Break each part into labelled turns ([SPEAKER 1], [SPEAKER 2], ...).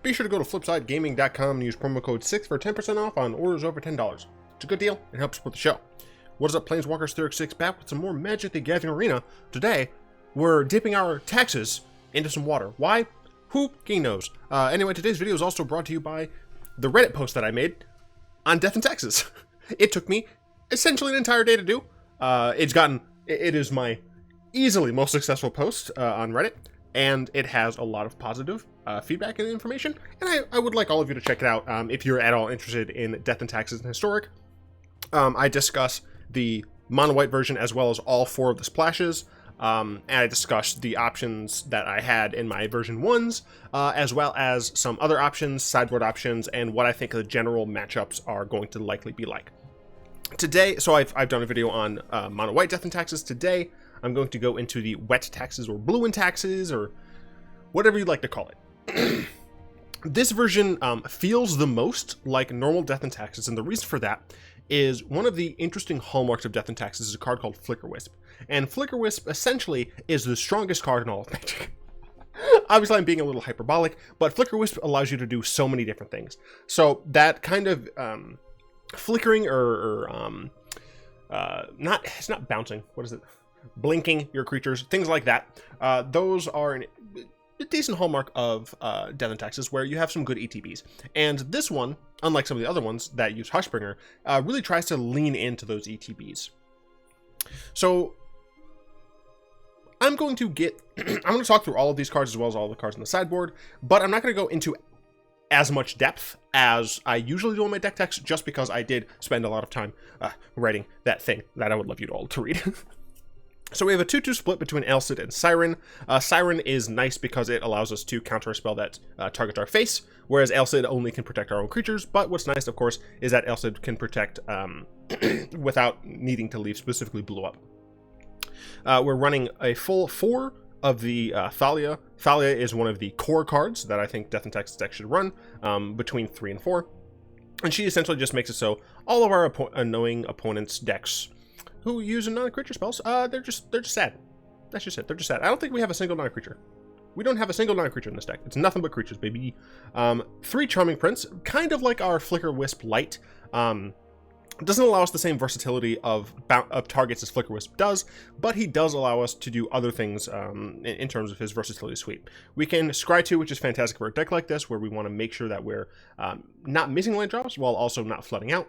[SPEAKER 1] Be sure to go to flipsidegaming.com and use promo code 6 for 10% off on orders over $10. It's a good deal and helps support the show. What is up, Planeswalkers? 36 back with some more Magic the Gathering Arena. Today, we're dipping our taxes into some water. Why? Who knows? Anyway, today's video is also brought to you by the Reddit post that I made on death and taxes. It took me essentially an entire day to do. It is my easily most successful post on Reddit, and it has a lot of positive feedback and information, and I would like all of you to check it out if you're at all interested in death and taxes and historic. I discuss the mono white version as well as all 4 of the splashes, and I discussed the options that I had in my version 1s, as well as some other options, sideboard options, and what I think the general matchups are going to likely be like. Today, so I've done a video on mono white death and taxes. Today, I'm going to go into the wet taxes or blue and taxes or whatever you'd like to call it. This version feels the most like normal death and taxes, and the reason for that is one of the interesting hallmarks of death and taxes is a card called Flicker Wisp. And Flicker Wisp essentially is the strongest card in all of Magic. Obviously, I'm being a little hyperbolic, but Flicker Wisp allows you to do so many different things. So that kind of flickering it's not bouncing. What is it? Blinking your creatures, things like that. Those are a decent hallmark of death and taxes, where you have some good ETBs. And this one, unlike some of the other ones that use Hushbringer, really tries to lean into those ETBs. So I'm going to talk through all of these cards as well as all the cards on the sideboard, but I'm not going to go into as much depth as I usually do on my deck text, just because I did spend a lot of time writing that thing that I would love you all to read. So we have a 2-2 split between Alcid and Siren. Siren is nice because it allows us to counter a spell that targets our face, whereas Alcid only can protect our own creatures. But what's nice, of course, is that Alcid can protect without needing to leave specifically blue up. We're running a full 4 of the Thalia. Thalia is one of the core cards that I think Death and Taxes deck should run between 3 and 4. And she essentially just makes it so all of our annoying opponents' decks who use non-creature spells, they're just sad. That's just it. They're just sad. I don't think we have a single non-creature. We don't have a single non-creature in this deck. It's nothing but creatures, baby. 3 Charming Prince, kind of like our Flicker Wisp Light. Doesn't allow us the same versatility of targets as Flicker Wisp does, but he does allow us to do other things in terms of his versatility suite. We can Scry 2, which is fantastic for a deck like this, where we want to make sure that we're not missing land drops while also not flooding out.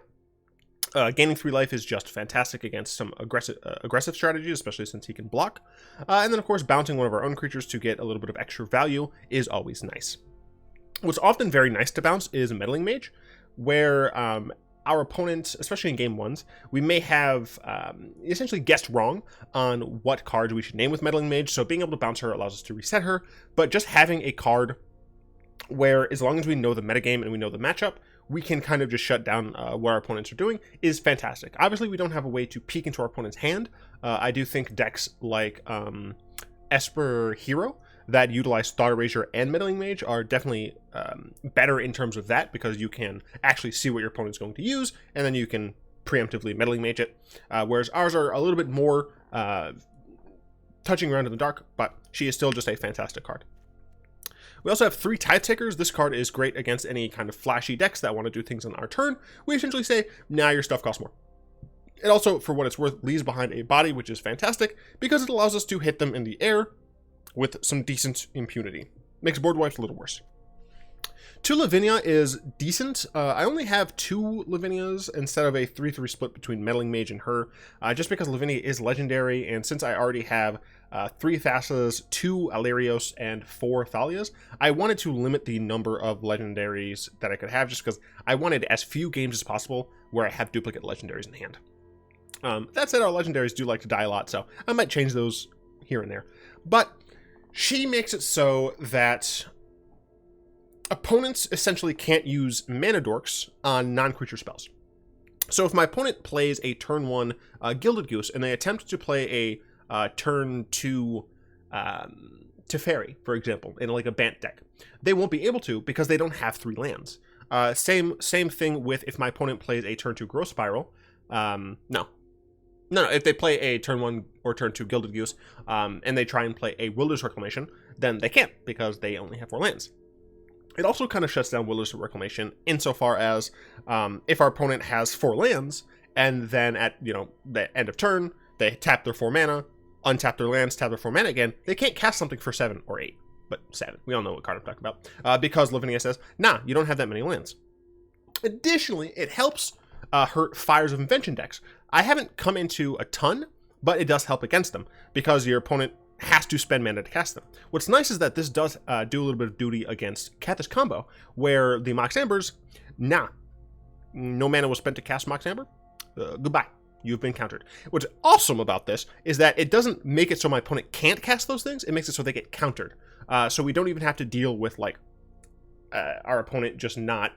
[SPEAKER 1] Gaining 3 life is just fantastic against some aggressive strategies, especially since he can block. And then, of course, bouncing one of our own creatures to get a little bit of extra value is always nice. What's often very nice to bounce is Meddling Mage, where our opponents, especially in game 1s, we may have essentially guessed wrong on what cards we should name with Meddling Mage, so being able to bounce her allows us to reset her, but just having a card where, as long as we know the metagame and we know the matchup, we can kind of just shut down what our opponents are doing is fantastic. Obviously, we don't have a way to peek into our opponent's hand. I do think decks like Esper Hero that utilize Thought Erasure and Meddling Mage are definitely better in terms of that, because you can actually see what your opponent's going to use, and then you can preemptively Meddling Mage it. Whereas ours are a little bit more touching around in the dark, but she is still just a fantastic card. We also have 3 Tithe Takers. This card is great against any kind of flashy decks that want to do things on our turn. We essentially say, nah, your stuff costs more. It also, for what it's worth, leaves behind a body, which is fantastic, because it allows us to hit them in the air with some decent impunity. Makes board wipes a little worse. 2 Lavinia is decent. I only have 2 Lavinias instead of a 3-3 split between Meddling Mage and her, just because Lavinia is legendary, and since I already have 3 Thassas, 2 Alirios, and 4 Thalias, I wanted to limit the number of legendaries that I could have, just because I wanted as few games as possible where I have duplicate legendaries in hand. That said, our legendaries do like to die a lot, so I might change those here and there. But she makes it so that opponents essentially can't use mana dorks on non-creature spells. So if my opponent plays a turn 1 Gilded Goose and they attempt to play a turn 2 Teferi, for example, in like a Bant deck, they won't be able to because they don't have 3 lands. Same thing with if my opponent plays a turn 2 Growth Spiral. No, if they play a turn 1 or turn 2 Gilded Goose and they try and play a Wilderness Reclamation, then they can't because they only have 4 lands. It also kind of shuts down Wilderness Reclamation insofar as if our opponent has 4 lands, and then at, the end of turn, they tap their 4 mana, untap their lands, tap their 4 mana again, they can't cast something for 7 or 8. But 7. We all know what card I'm talking about. Because Lavinia says, nah, you don't have that many lands. Additionally, it helps hurt Fires of Invention decks. I haven't come into a ton, but it does help against them, because your opponent has to spend mana to cast them. What's nice is that this does do a little bit of duty against Cathis combo, where the Mox Ambers, no mana was spent to cast Mox Amber. Goodbye. You've been countered. What's awesome about this is that it doesn't make it so my opponent can't cast those things. It makes it so they get countered. So we don't even have to deal with our opponent just not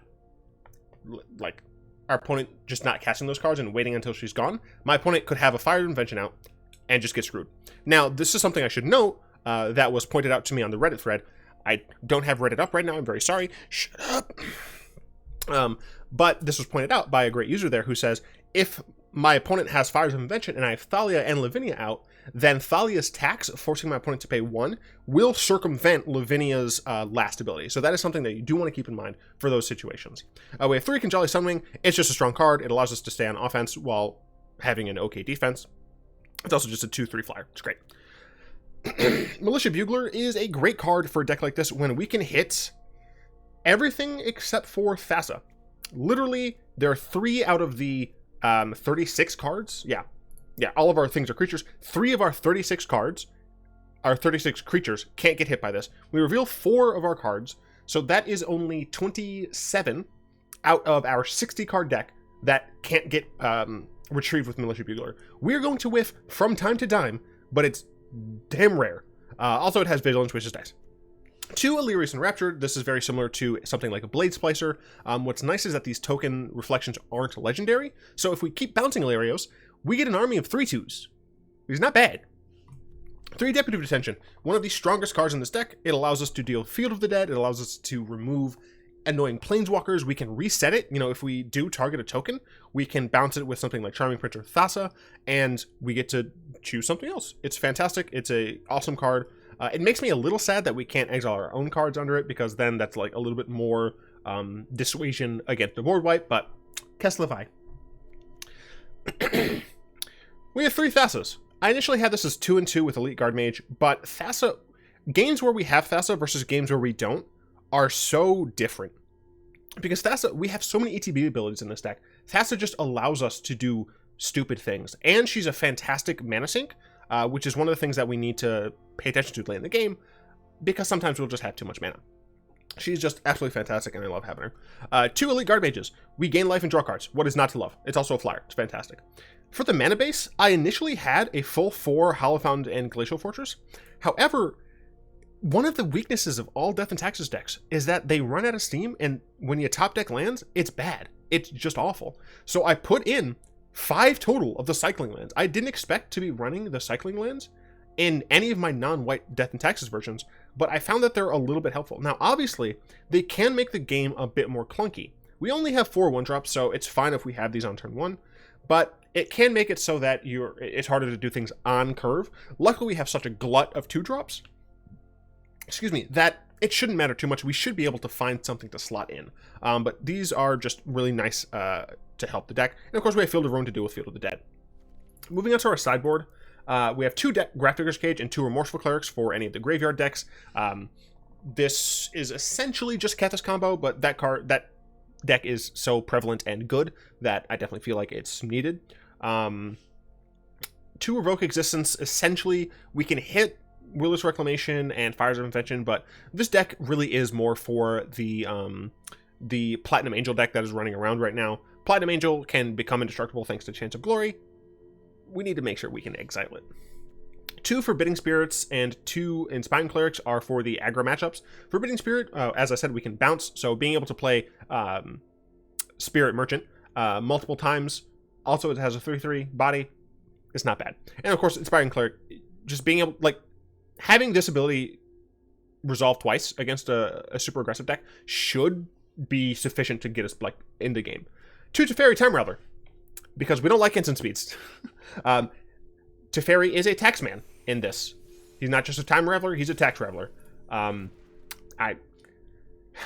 [SPEAKER 1] casting those cards and waiting until she's gone. My opponent could have a Fire Invention out and just get screwed. Now, this is something I should note that was pointed out to me on the Reddit thread. I don't have Reddit up right now. I'm very sorry. Shut up. But this was pointed out by a great user there who says, if my opponent has Fires of Invention and I have Thalia and Lavinia out, then Thalia's tax, forcing my opponent to pay 1, will circumvent Lavinia's last ability. So that is something that you do want to keep in mind for those situations. We have 3 Kinjalli Sunwing. It's just a strong card. It allows us to stay on offense while having an okay defense. It's also just a 2/3 flyer. It's great. Militia Bugler is a great card for a deck like this when we can hit everything except for Thassa. Literally, there are 3 out of the 36 cards. Yeah, all of our things are creatures. 3 of our 36 cards, our 36 creatures, can't get hit by this. We reveal 4 of our cards, so that is only 27 out of our 60 card deck that can't get retrieved with Militia Bugler. We're going to whiff from time to time, but it's damn rare. Also, it has Vigilance, which is nice. 2 Alirios Enraptured. This is very similar to something like a Blade Splicer. What's nice is that these token reflections aren't legendary, so if we keep bouncing Alirios, we get an army of 3/2s. It's not bad. 3 Deputy of Detention. One of the strongest cards in this deck. It allows us to deal Field of the Dead. It allows us to remove annoying planeswalkers. We can reset it. If we do target a token, we can bounce it with something like Charming Prince or Thassa, and we get to choose something else. It's fantastic. It's a awesome card. It makes me a little sad that we can't exile our own cards under it, because then that's like a little bit more dissuasion against the board wipe, but Kesslify. We have 3 Thassas. I initially had this as 2 and 2 with Elite Guardmage, but Thassa, games where we have Thassa versus games where we don't are so different. Because Thassa, we have so many ETB abilities in this deck. Thassa just allows us to do stupid things. And she's a fantastic mana sink, which is one of the things that we need to pay attention to late in the game, because sometimes we'll just have too much mana. She's just absolutely fantastic, and I love having her. 2 Elite Guardmages. We gain life and draw cards. What is not to love? It's also a flyer. It's fantastic. For the mana base, I initially had a full 4 Hallowed Fountain and Glacial Fortress. However, one of the weaknesses of all Death and Taxes decks is that they run out of steam, and when you top deck lands, it's bad. It's just awful. So I put in 5 total of the cycling lands. I didn't expect to be running the cycling lands in any of my non-white Death and Taxes versions, but I found that they're a little bit helpful. Now, obviously, they can make the game a bit more clunky. We only have 4 1-drops, so it's fine if we have these on turn 1, but it can make it so that it's harder to do things on curve. Luckily, we have such a glut of 2-drops, that it shouldn't matter too much. We should be able to find something to slot in. But these are just really nice to help the deck. And of course, we have Field of Ruin to deal with Field of the Dead. Moving on to our sideboard, we have 2 Grafdigger's Cage and 2 Remorseful Clerics for any of the graveyard decks. This is essentially just Cathis combo, but that deck is so prevalent and good that I definitely feel like it's needed. 2 Revoke Existence. Essentially, we can hit Wilderness Reclamation and Fires of Invention, but this deck really is more for the Platinum Angel deck that is running around right now. Platinum Angel can become indestructible thanks to Chance of Glory. We need to make sure we can exile it. 2 Forbidding Spirits and 2 Inspiring Clerics are for the aggro matchups. Forbidding Spirit, as I said, we can bounce, so being able to play Spirit Merchant multiple times. Also, it has a 3/3 body. It's not bad. And of course, Inspiring Cleric, just being able, having this ability resolve twice against a super aggressive deck should be sufficient to get us in the game. 2 Teferi Time Raveler, because we don't like instant speeds. Teferi is a taxman in this. He's not just a time raveler, he's a tax raveler.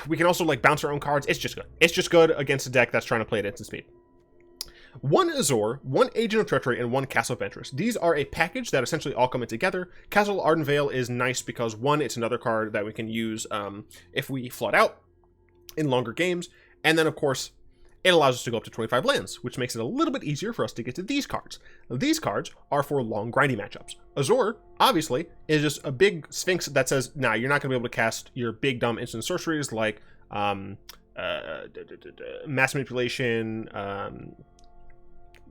[SPEAKER 1] We can also, like, bounce our own cards. It's just good. It's just good against a deck that's trying to play at instant speed. 1 Azor, 1 Agent of Treachery, and 1 Castle Ventress. These are a package that essentially all come in together. Castle Ardenvale is nice because, 1, it's another card that we can use if we flood out in longer games. And then, of course, it allows us to go up to 25 lands, which makes it a little bit easier for us to get to these cards. Now, these cards are for long, grindy matchups. Azor, obviously, is just a big Sphinx that says, nah, you're not going to be able to cast your big, dumb instant sorceries like Mass Manipulation,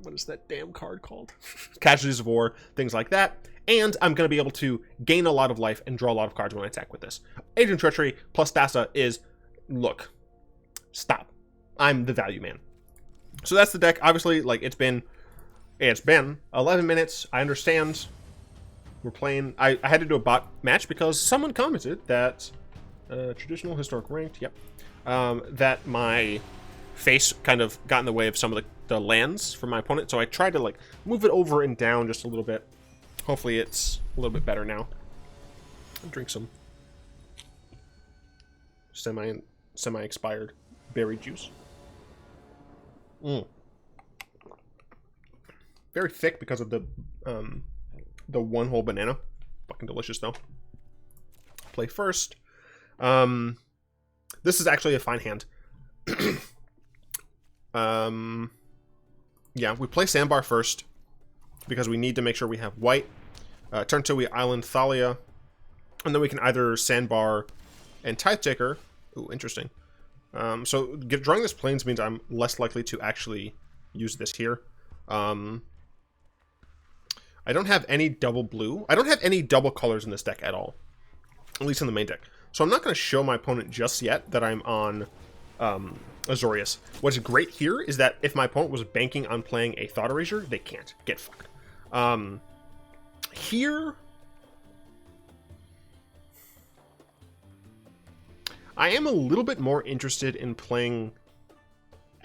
[SPEAKER 1] what is that damn card called? Casualties of War, things like that. And I'm going to be able to gain a lot of life and draw a lot of cards when I attack with this. Agent of Treachery plus Thassa is, look, stop. I'm the value man. So that's the deck. Obviously, like, it's been 11 minutes. I understand. We're playing. I had to do a bot match because someone commented that traditional historic ranked. Yep. That my face kind of got in the way of some of the lands from my opponent. So I tried to, like, move it over and down just a little bit. Hopefully it's a little bit better now. I'll drink some semi-expired berry juice. Very thick because of the one whole banana. Fucking delicious though. Play first. This is actually a fine hand. Yeah, we play Sandbar first because we need to make sure we have white. Turn 2 we island Thalia, and then we can either Sandbar and Tithe Taker. Ooh, interesting. So drawing this plains means I'm less likely to actually use this here. I don't have any double blue. I don't have any double colors in this deck at all, at least in the main deck. So I'm not going to show my opponent just yet that I'm on Azorius. What's great here is that if my opponent was banking on playing a Thought Erasure, they can't. Get fucked. Here, I am a little bit more interested in playing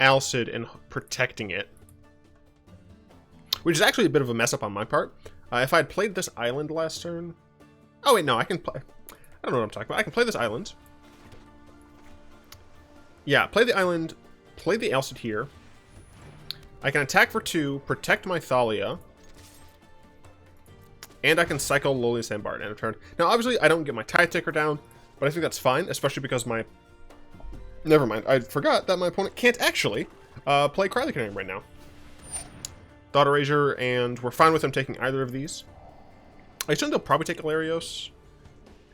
[SPEAKER 1] Alcid and protecting it, which is actually a bit of a mess up on my part. If I had played this island last turn... Oh, wait, no, I can play... I don't know what I'm talking about. I can play this island. Yeah, play the island, play the Alcid here. I can attack for 2, protect my Thalia, and I can cycle Lonely Sandbar at end of turn. Now, obviously, I don't get my Tithe Taker down, but I think that's fine, especially because my... Never mind, I forgot that my opponent can't actually play Crowley Canary right now. Thought Erasure, and we're fine with him taking either of these. I assume they'll probably take Alirios.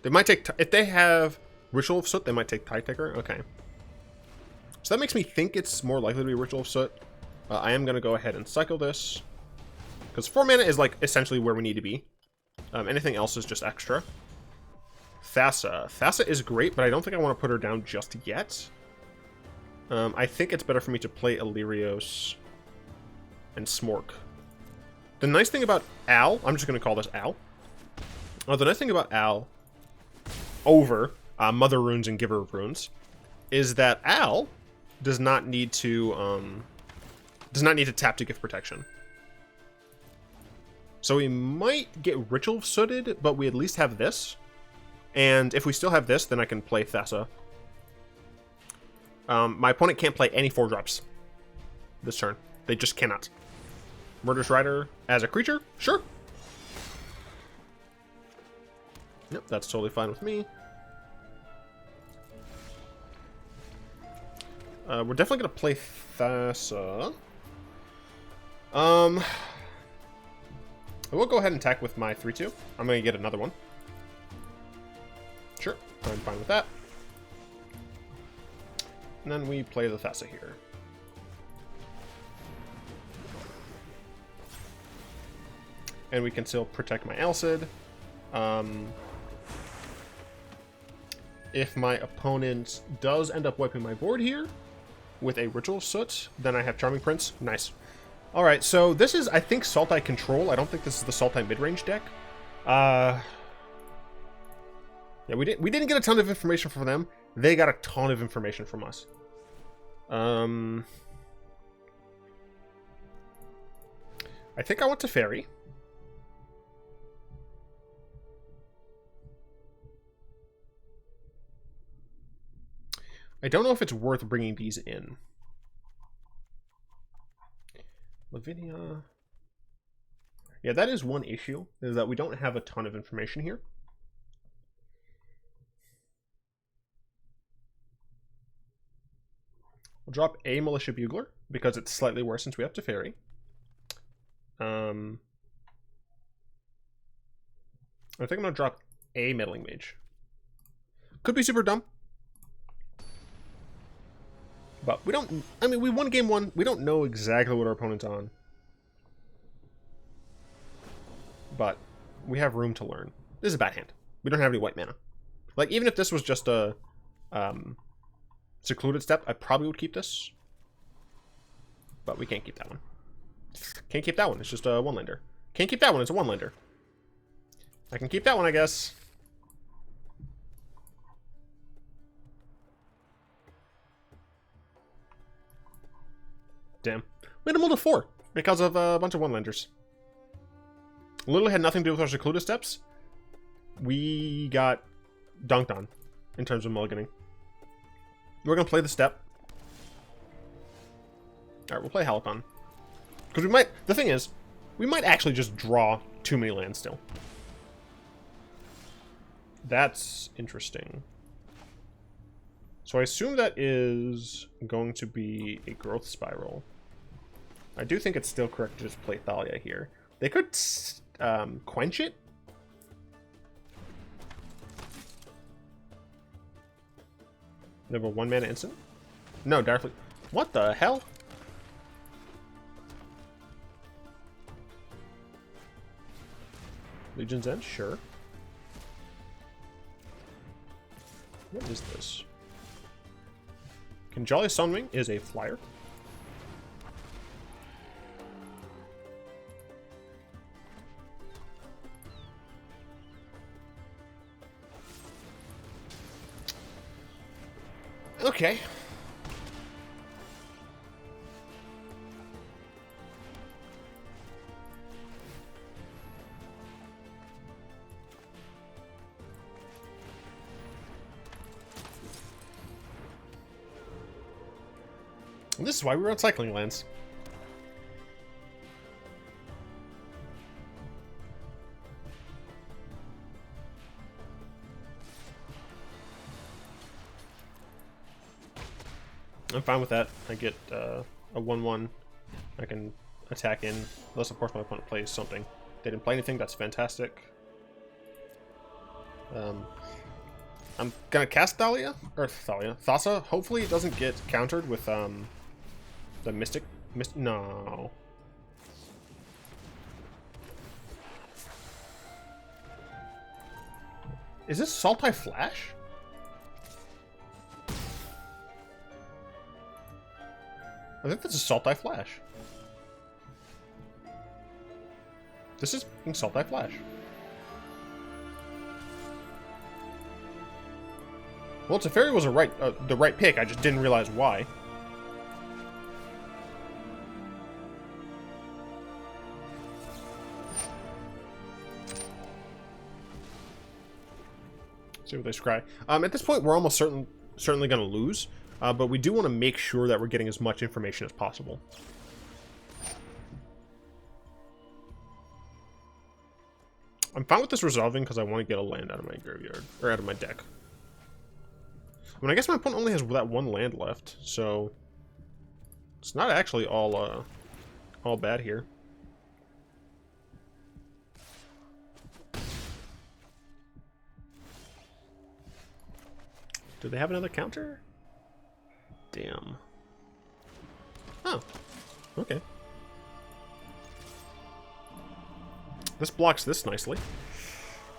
[SPEAKER 1] They might take... If they have Ritual of Soot, they might take Tithe Taker. Okay. So that makes me think it's more likely to be Ritual of Soot. I am going to go ahead and cycle this, because 4 mana is, like, essentially where we need to be. Anything else is just extra. Thassa. Thassa is great, but I don't think I want to put her down just yet. I think it's better for me to play Alirios and Smork. The nice thing about Al, I'm just going to call this Al. The nice thing about Al over Mother Runes and Giver of Runes is that Al does not need to tap to give protection. So we might get Ritual Sooted, but we at least have this. And if we still have this, then I can play Thassa. My opponent can't play any 4-drops this turn. They just cannot. Murderous Rider as a creature? Sure. Yep, that's totally fine with me. We're definitely going to play Thassa. I will go ahead and attack with my 3-2. I'm going to get another one. Sure, I'm fine with that. And then we play the Thassa here. And we can still protect my Alcid. If my opponent does end up wiping my board here with a Ritual of Soot, then I have Charming Prince. Nice. Alright, so this is, I think, Sultai Control. I don't think this is the Sultai mid-range deck. Yeah, we didn't get a ton of information from them. They got a ton of information from us. I think I want to Fairy. I don't know if it's worth bringing these in. Lavinia. Yeah, that is one issue, is that we don't have a ton of information here. We'll drop a Militia Bugler, because it's slightly worse since we have Teferi. I think I'm going to drop a Meddling Mage. Could be super dumb. But we don't... I mean, we won game one. We don't know exactly what our opponent's on. But we have room to learn. This is a bad hand. We don't have any white mana. Like, even if this was just a Secluded Steppe, I probably would keep this. But we can't keep that one. Can't keep that one. It's just a one-lander. Can't keep that one. It's a one-lander. I can keep that one, I guess. Damn. We had a mull to 4 because of a bunch of one-landers. Literally had nothing to do with our Secluded Steppes. We got dunked on in terms of mulliganing. We're going to play the Steppe. Alright, we'll play Hallowed Fountain. Because we might... The thing is, we might actually just draw too many lands still. That's interesting. So I assume that is going to be a growth spiral. I do think it's still correct to just play Thalia here. They could quench it. They have a 1-mana instant? No, Darkly. What the hell? Legion's End? Sure. What is this? Kinjalli Sunwing is a flyer. Okay. And this is why we were on cycling lands. I'm fine with that. I get a 1/1. I can attack in, unless of course my opponent plays something. They didn't play anything, that's fantastic. I'm gonna cast Thalia, or Thalia, Thassa. Hopefully it doesn't get countered with the Mystic. No. Is this Sultai Flash? I think this is Sultai Flash. This is Sultai Flash. Well, Teferi was the right pick. I just didn't realize why. See what they scry. At this point, we're almost certainly going to lose. But we do want to make sure that we're getting as much information as possible. I'm fine with this resolving because I want to get a land out of my graveyard, or out of my deck. I mean, I guess my opponent only has that one land left, so it's not actually all bad here. Do they have another counter? Damn. Oh. Okay. This blocks this nicely.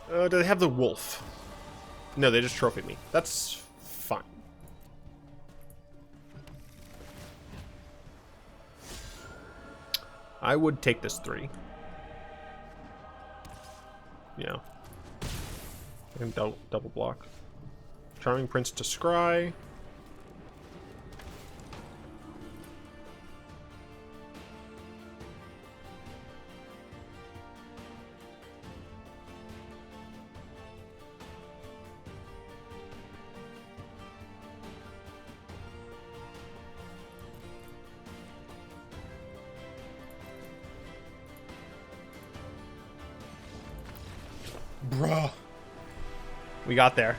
[SPEAKER 1] Do they have the wolf? No, they just trophied me. That's fine. I would take this 3. Yeah. I can double block. Charming Prince to scry. Bruh. We got there.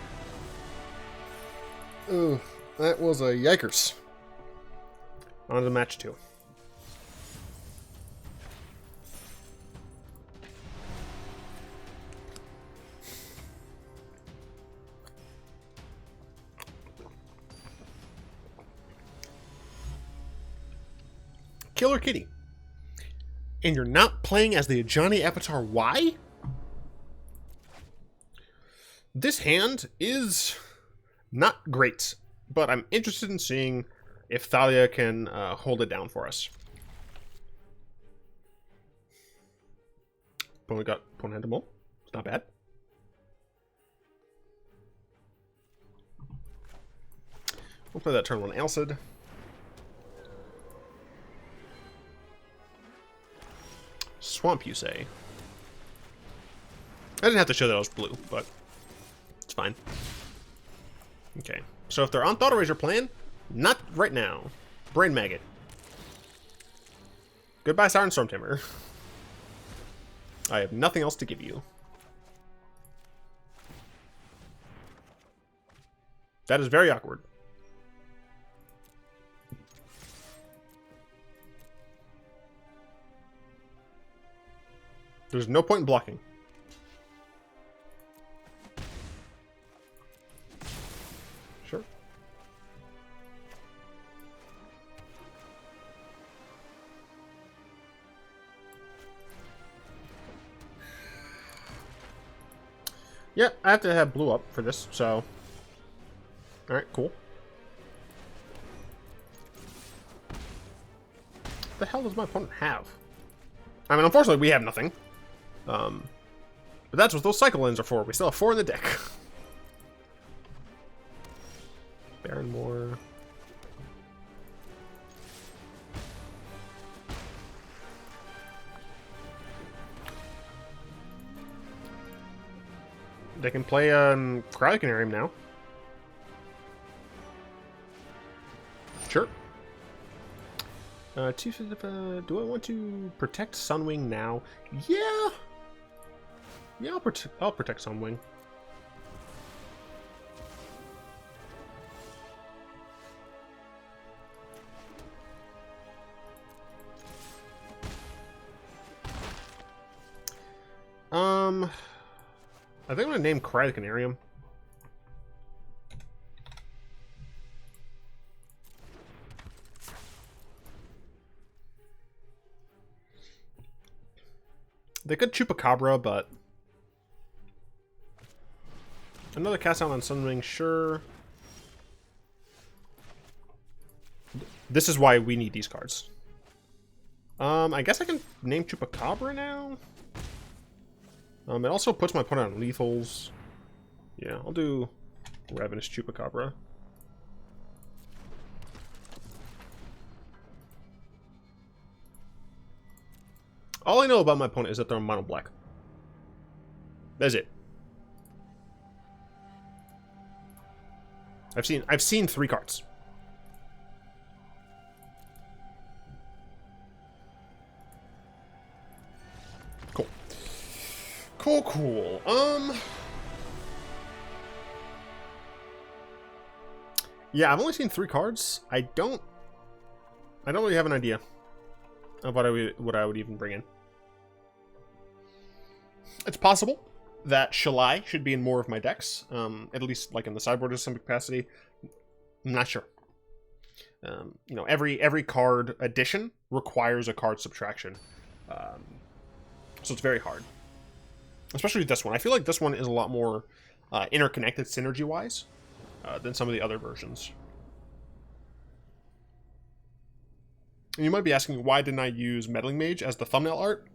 [SPEAKER 1] Ugh, that was a yikers. On to match 2. Killer Kitty. And you're not playing as the Ajani Avatar. Why? This hand is not great, but I'm interested in seeing if Thalia can hold it down for us. Opponent had a mole. It's not bad. We'll play that turn 1 Alcid. Swamp, you say? I didn't have to show that I was blue, but it's fine. Okay, so if they're on Thought Eraser plan, not right now. Brain Maggot. Goodbye, Siren Stormtamer. I have nothing else to give you. That is very awkward. There's no point in blocking. Sure. Yeah, I have to have blue up for this, so... Alright, cool. What the hell does my opponent have? I mean, unfortunately, we have nothing. But that's what those cycle ends are for. We still have 4 in the deck. Baronmore. They can play Cryocanarium now. Sure. Do I want to protect Sunwing now? Yeah. Yeah, I'll protect Sunwing. I think I'm gonna name Cryocanarium. They could Chupacabra, but another cast out on Sunwing, sure. This is why we need these cards. I guess I can name Chupacabra now. It also puts my opponent on lethals. Yeah, I'll do Ravenous Chupacabra. All I know about my opponent is that they're mono black. That's it. I've seen 3 cards. Cool. Cool. Yeah, I've only seen 3 cards. I don't really have an idea of what I would even bring in. It's possible that Shalai should be in more of my decks, at least like in the sideboard to some capacity. I'm not sure. You know, every card addition requires a card subtraction, so it's very hard. Especially this one. I feel like this one is a lot more interconnected synergy-wise than some of the other versions. And you might be asking, why didn't I use Meddling Mage as the thumbnail art?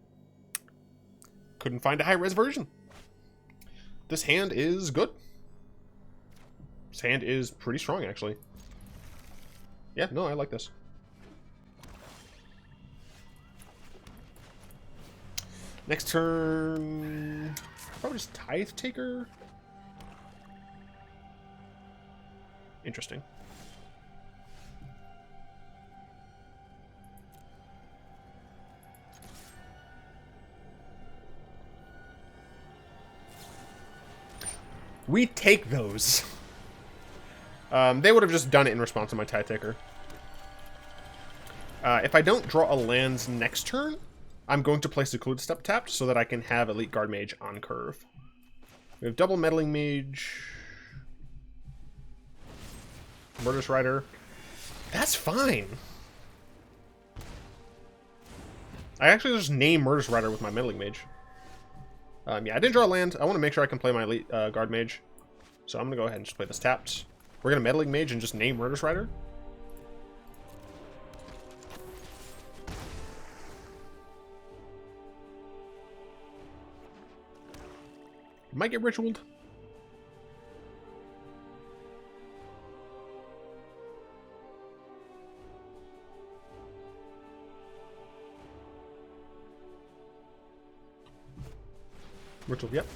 [SPEAKER 1] Couldn't find a high-res version. This hand is good. This hand is pretty strong, actually. Yeah, no, I like this. Next turn... Probably just Tithe Taker. Interesting. We take those. They would have just done it in response to my Tithe Taker. If I don't draw a lands next turn, I'm going to play Secluded Steppe tapped so that I can have Elite Guardmage on curve. We have double Meddling Mage. Murderous Rider. That's fine. I actually just named Murderous Rider with my Meddling Mage. Yeah, I didn't draw a land. I want to make sure I can play my Elite Guardmage. So I'm going to go ahead and just play this tapped. We're going to Meddling Mage and just name Murderous Rider. Might get ritualed. Ritual, yep.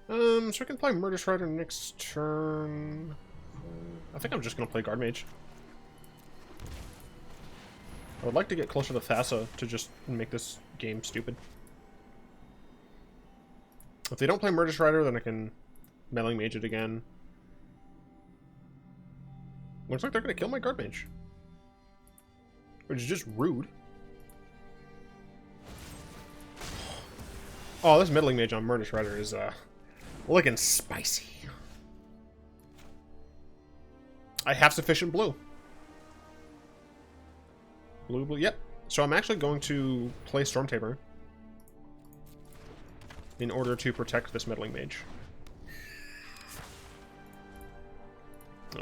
[SPEAKER 1] So I can play Murderous Rider next turn. I think I'm just going to play Guardmage. I would like to get closer to Thassa to just make this game stupid. If they don't play Murderous Rider, then I can Meddling Mage it again. Looks like they're going to kill my Guardmage. Which is just rude. Oh, this Meddling Mage on Murderous Rider is looking spicy. I have sufficient blue. Blue, yep. So I'm actually going to play Stormtamer in order to protect this Meddling Mage.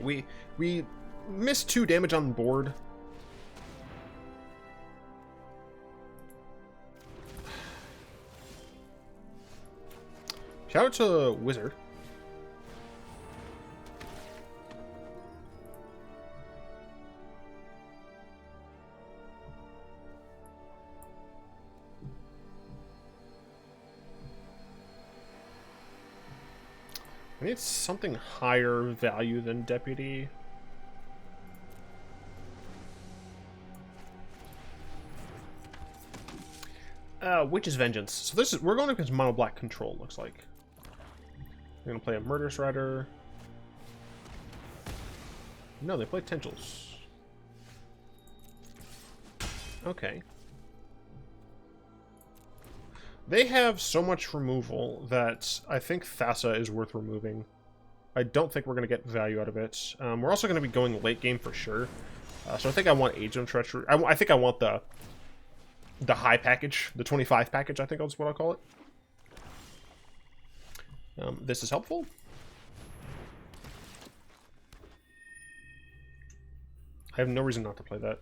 [SPEAKER 1] We missed 2 damage on the board. Shout out to Wizard. I need something higher value than Deputy. Witch's Vengeance. So this is, we're going against mono black control, looks like. We're gonna play a Murderous Rider. No, they play Tendrils. Okay. They have so much removal that I think Thassa is worth removing. I don't think we're going to get value out of it. We're also going to be going late game for sure. So I think I want Agent of Treachery. I think I want the high package, the 25 package, I think that's what I'll call it. This is helpful. I have no reason not to play that.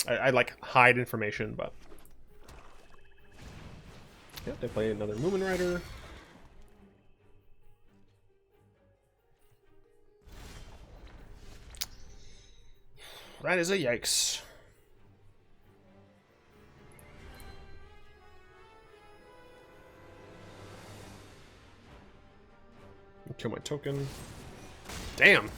[SPEAKER 1] I like hide information, but... Yep, they play another Moomin Rider. That is a yikes. Kill my token. Damn.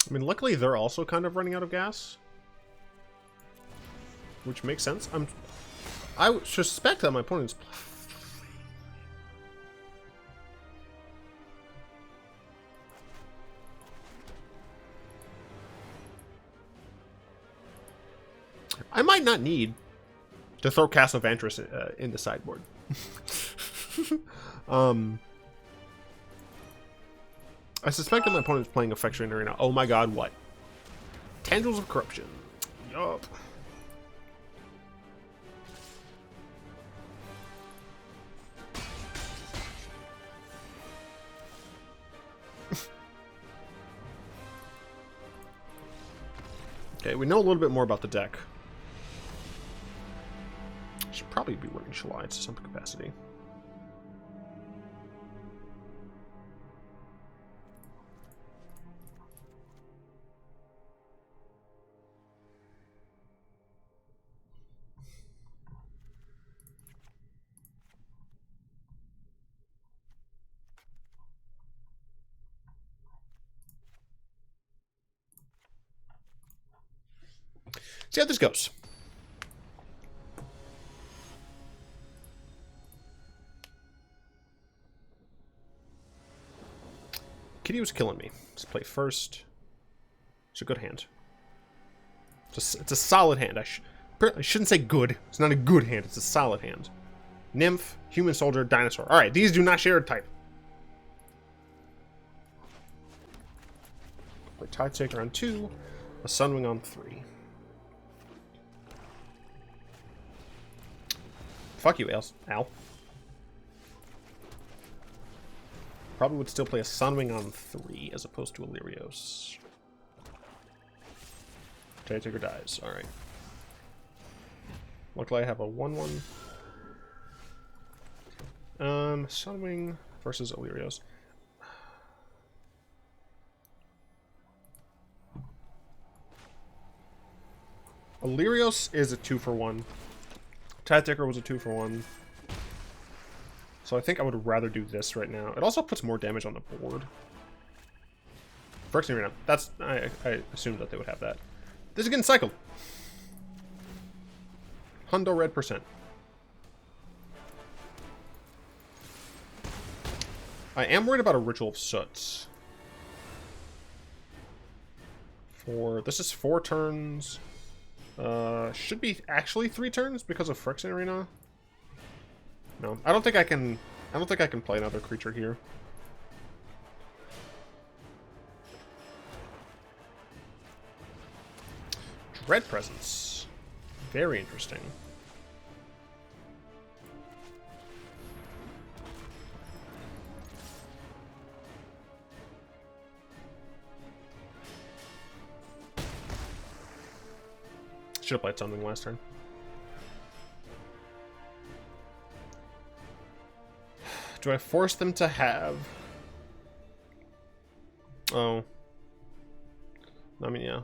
[SPEAKER 1] I mean, luckily they're also kind of running out of gas, which makes sense. I would suspect that my opponent's... I might not need to throw Castle Ardenvale in the sideboard. I suspect that my opponent's playing Effectuating Arena. Oh my god, what? Tendrils of Corruption. Yup. Okay, we know a little bit more about the deck. Should probably be running Shalai to some capacity. See how this goes. Kitty was killing me. Let's play first. It's a good hand. It's a solid hand. I shouldn't say good. It's not a good hand. It's a solid hand. Nymph, human soldier, dinosaur. All right, these do not share a type. Play Tithe Taker on 2, a Sunwing on 3. Fuck you, Al. Probably would still play a Sunwing on 3 as opposed to Alirios. Tithe Taker dies. All right. Luckily, I have a 1/1. Sunwing versus Alirios. Alirios is a 2-for-1. Tithe Taker was a 2-for-1. So I think I would rather do this right now. It also puts more damage on the board. Phyrexian Arena. That's I assumed that they would have that. This is getting cycled. Hundo red %. I am worried about a Ritual of Soot. This is 4 turns. Should be actually 3 turns because of Phyrexian Arena. No, I don't think I can play another creature here. Dread Presence. Very interesting. Should have played something last turn. Do I force them to have... Oh. I mean, yeah.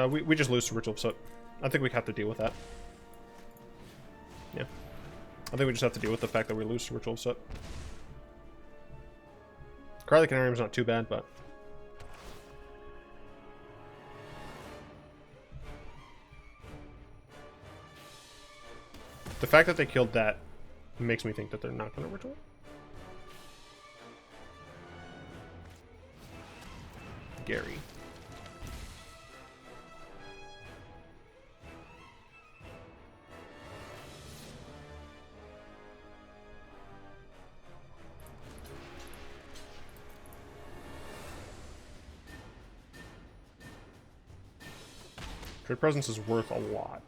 [SPEAKER 1] We just lose to Ritual of Soot. I think we have to deal with that. Yeah. I think we just have to deal with the fact that we lose to Ritual of Soot. Cry the Canarium's not too bad, but... The fact that they killed that makes me think that they're not going to Ritual. Gary. Dread Presence is worth a lot.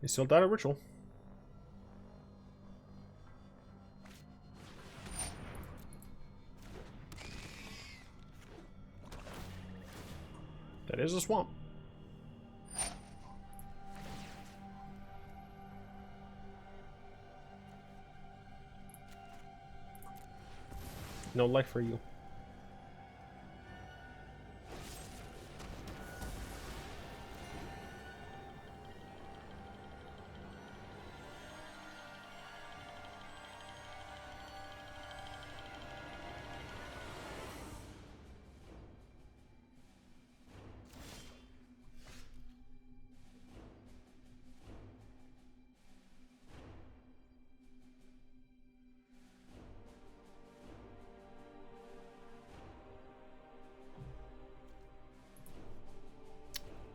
[SPEAKER 1] They still died at Ritual. That is a swamp. No life for you.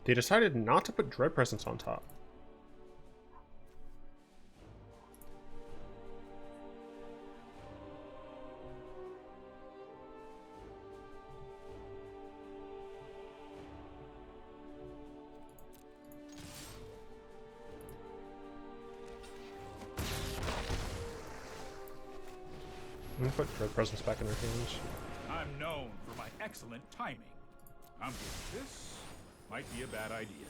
[SPEAKER 1] They decided not to put Dread Presence on top. I'm gonna put Dread Presence back in their hands.
[SPEAKER 2] I'm known for my excellent timing. I'm good at this. Might be a bad idea.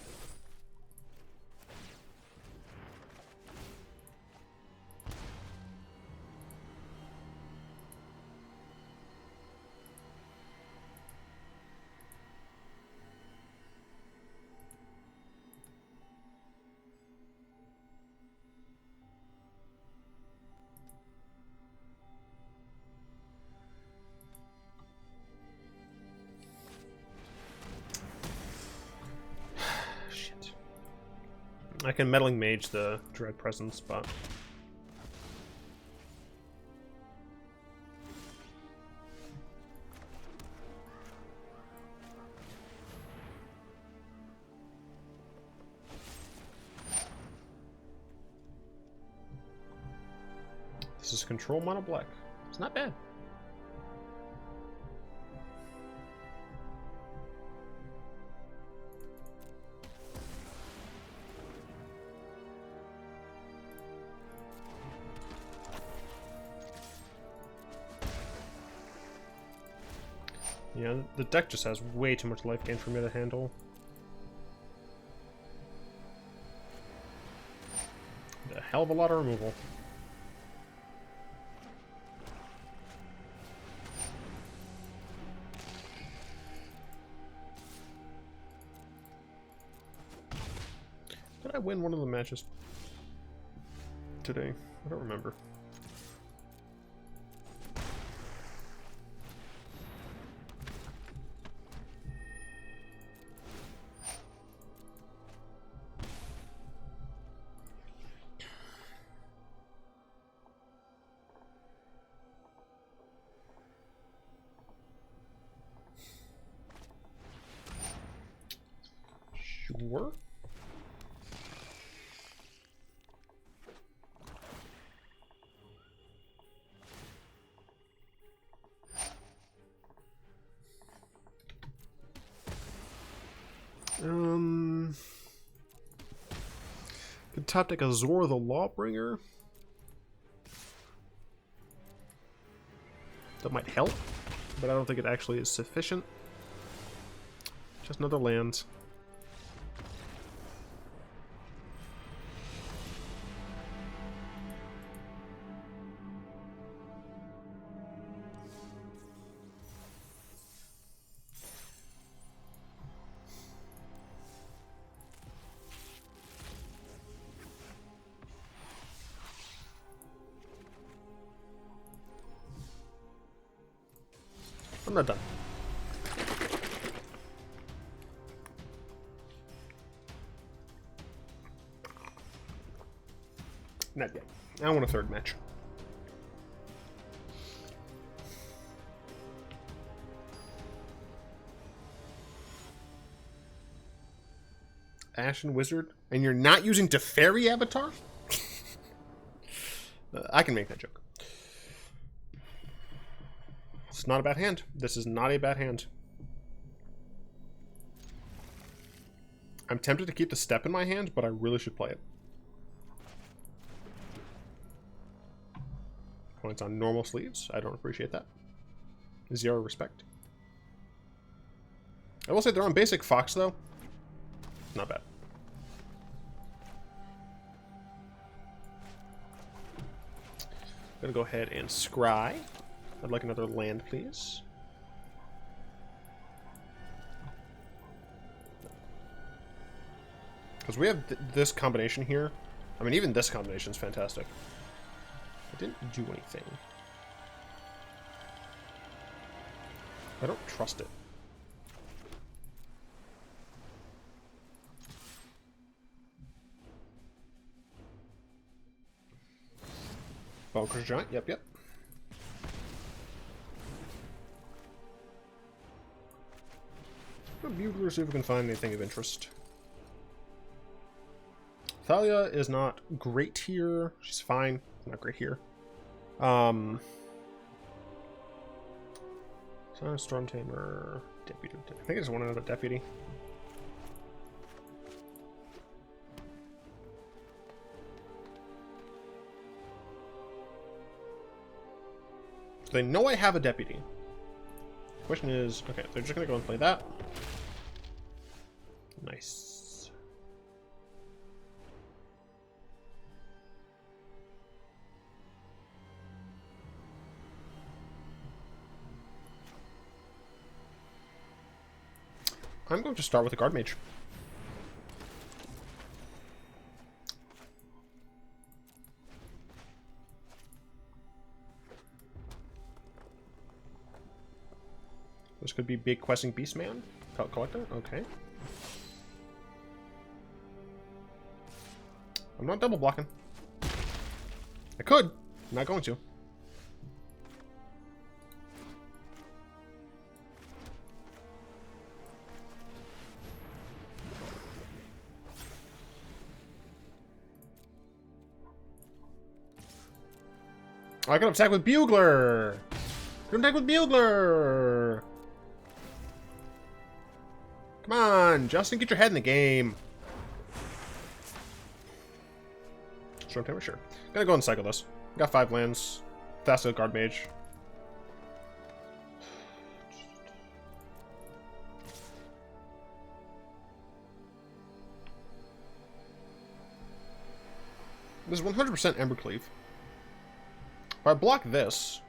[SPEAKER 1] I can Meddling Mage the Dread Presence, but... This is control mono black. It's not bad. Yeah, the deck just has way too much life gain for me to handle. A hell of a lot of removal. Did I win one of the matches today? I don't remember. Sure. Could top deck Azor the Lawbringer. That might help, but I don't think it actually is sufficient. Just another land. I'm not done. Not yet. I want a third match. Ashen Wizard? And you're not using Teferi Avatar? I can make that joke. It's not a bad hand. This is not a bad hand. I'm tempted to keep the Steppe in my hand, but I really should play it. Points on normal sleeves. I don't appreciate that. Zero respect. I will say they're on basic Fox, though. Not bad. Gonna go ahead and scry. I'd like another land, please. Because we have this combination here. I mean, even this combination is fantastic. I didn't do anything. I don't trust it. Bonkers Giant, yep. Bugler, see if we can find anything of interest. Thalia is not great here. She's fine. Not great here. Siren Stormtamer. Deputy. I think I just want another Deputy. They know I have a Deputy. Question is, okay, they're just gonna go and play that. Nice. I'm going to start with a Guardmage. This could be Big Questing Beastman. Collector? Okay. I'm not double blocking. I could. I'm not going to. I can attack with Bugler! Can attack with Bugler! Come on, Justin, get your head in the game. Stormtamer, sure. Gonna go and cycle this. Got 5 lands. Thassa, Guardmage. This is 100% Embercleave. If I block this,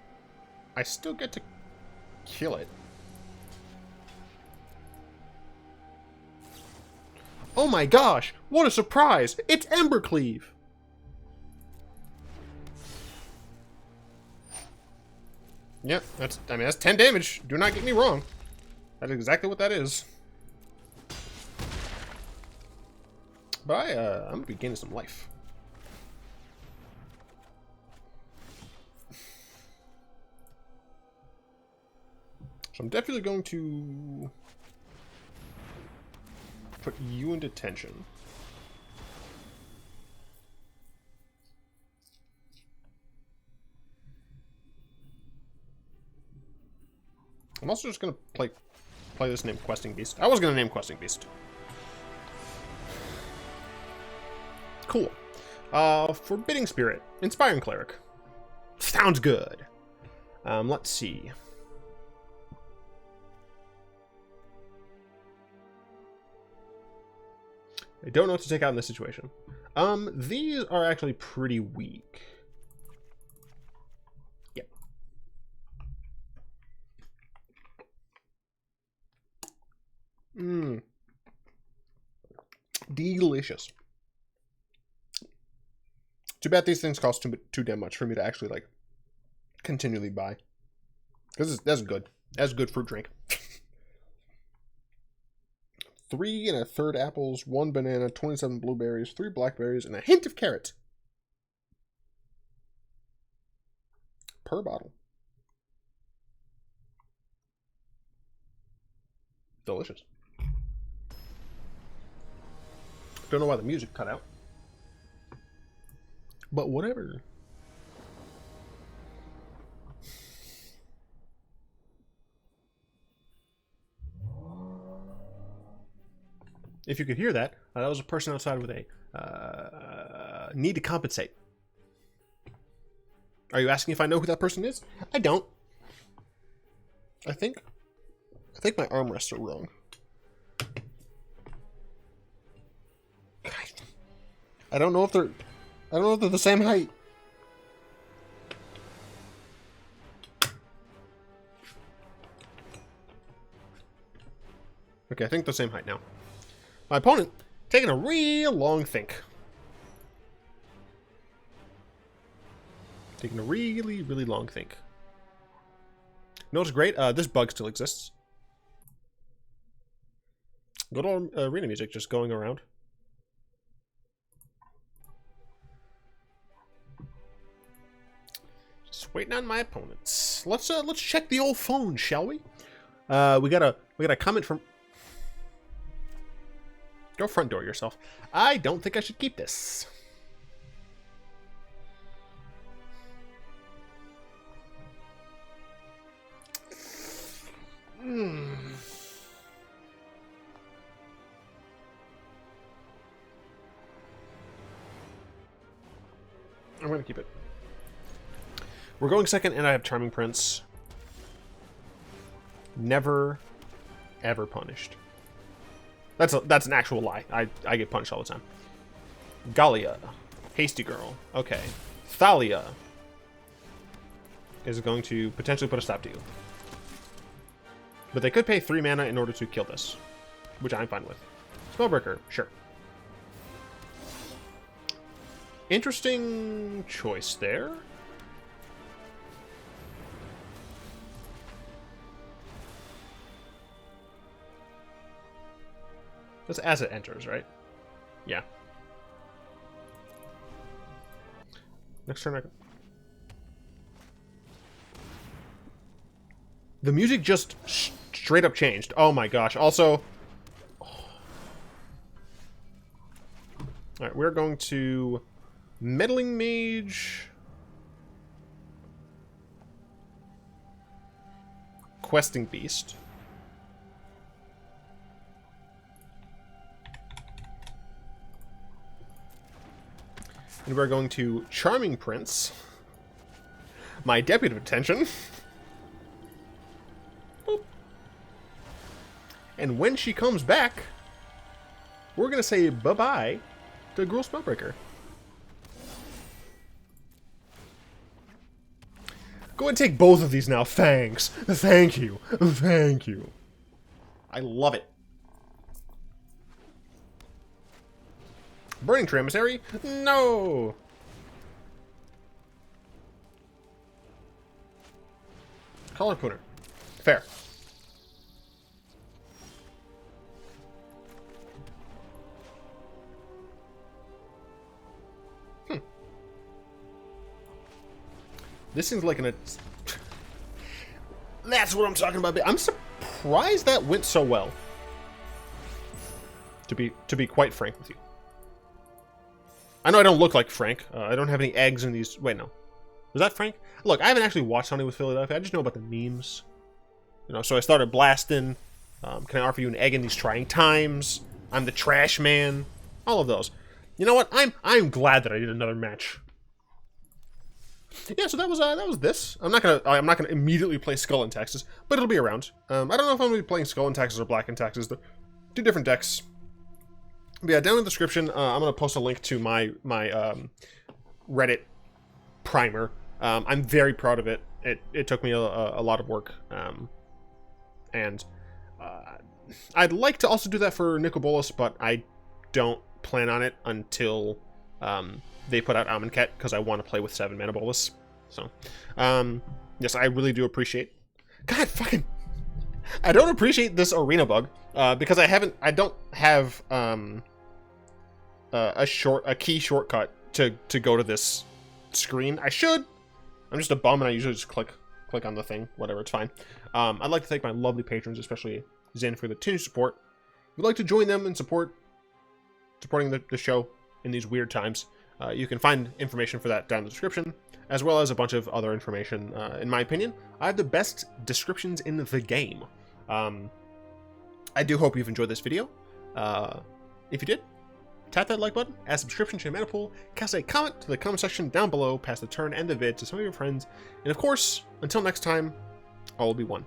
[SPEAKER 1] I still get to kill it. Oh my gosh! What a surprise! It's Embercleave! Yep, that's 10 damage. Do not get me wrong. That's exactly what that is. But I'm gonna be gaining some life. So I'm definitely going to put you in detention. I'm also just going to play this name Questing Beast. I was going to name Questing Beast. Cool. Forbidding Spirit. Inspiring Cleric. Sounds good. Let's see. I don't know what to take out in this situation. These are actually pretty weak. Yep. Delicious. Too bad these things cost too damn much for me to actually, like, continually buy. Because that's good. That's good fruit drink. 3 1/3 apples, 1 banana, 27 blueberries, 3 blackberries, and a hint of carrot. Per bottle. Delicious. Don't know why the music cut out. But whatever. If you could hear that, that was a person outside with a need to compensate. Are you asking if I know who that person is? I don't. I think my armrests are wrong. I don't know if they're the same height. Okay, I think they're the same height now. My opponent taking a real long think. Taking a really, really long think. You know what's great? This bug still exists. Good old arena music just going around. Just waiting on my opponents. Let's check the old phone, shall we? We got a comment from. Go front door yourself. I don't think I should keep this. I'm going to keep it. We're going second, and I have Charming Prince. Never, ever punished. That's an actual lie. I get punished all the time. Galia. Hasty Girl. Okay. Thalia is going to potentially put a stop to you. But they could pay 3 mana in order to kill this, which I'm fine with. Spellbreaker, sure. Interesting choice there. That's as it enters, right? Yeah. Next turn I can... The music just straight up changed. Oh my gosh. Also... Alright, we're going to... Meddling Mage... Questing Beast. And we're going to Charming Prince. My Deputy of Detention. Boop. And when she comes back, we're going to say bye-bye to Gruul Spellbreaker. Go and take both of these now. Thanks. Thank you. Thank you. I love it. Burning Tree Emissary? No! Color Pooner. Fair. This seems like an... That's what I'm talking about. I'm surprised that went so well. To be quite frank with you. I know I don't look like Frank. I don't have any eggs in these... Wait, no. Was that Frank? Look, I haven't actually watched Honey with Philadelphia. I just know about the memes. You know, so I started blasting. Can I offer you an egg in these trying times? I'm the trash man. All of those. You know what? I'm glad that I did another match. Yeah, so that was this. I'm not gonna immediately play Skull and Taxes, but it'll be around. I don't know if I'm gonna be playing Skull and Taxes or Black and Taxes. They're two different decks. But yeah, down in the description, I'm gonna post a link to my Reddit primer. I'm very proud of it. It took me a lot of work, and I'd like to also do that for Nicol Bolas, but I don't plan on it until they put out Amonkhet, because I want to play with 7 Mana Bolas. So, yes, I really do appreciate... God, fucking... I don't appreciate this arena bug, because I don't have a key shortcut to go to this screen. I should. I'm just a bum, and I usually just click on the thing. Whatever, it's fine. I'd like to thank my lovely patrons, especially Zen, for the continued support. If you'd like to join them and supporting the show in these weird times, you can find information for that down in the description, as well as a bunch of other information. In my opinion, I have the best descriptions in the game. I do hope you've enjoyed this video. If you did, tap that like button, add subscription to your mana pool, cast a comment to the comment section down below, pass the turn and the vid to some of your friends, and of course, until next time, all will be one.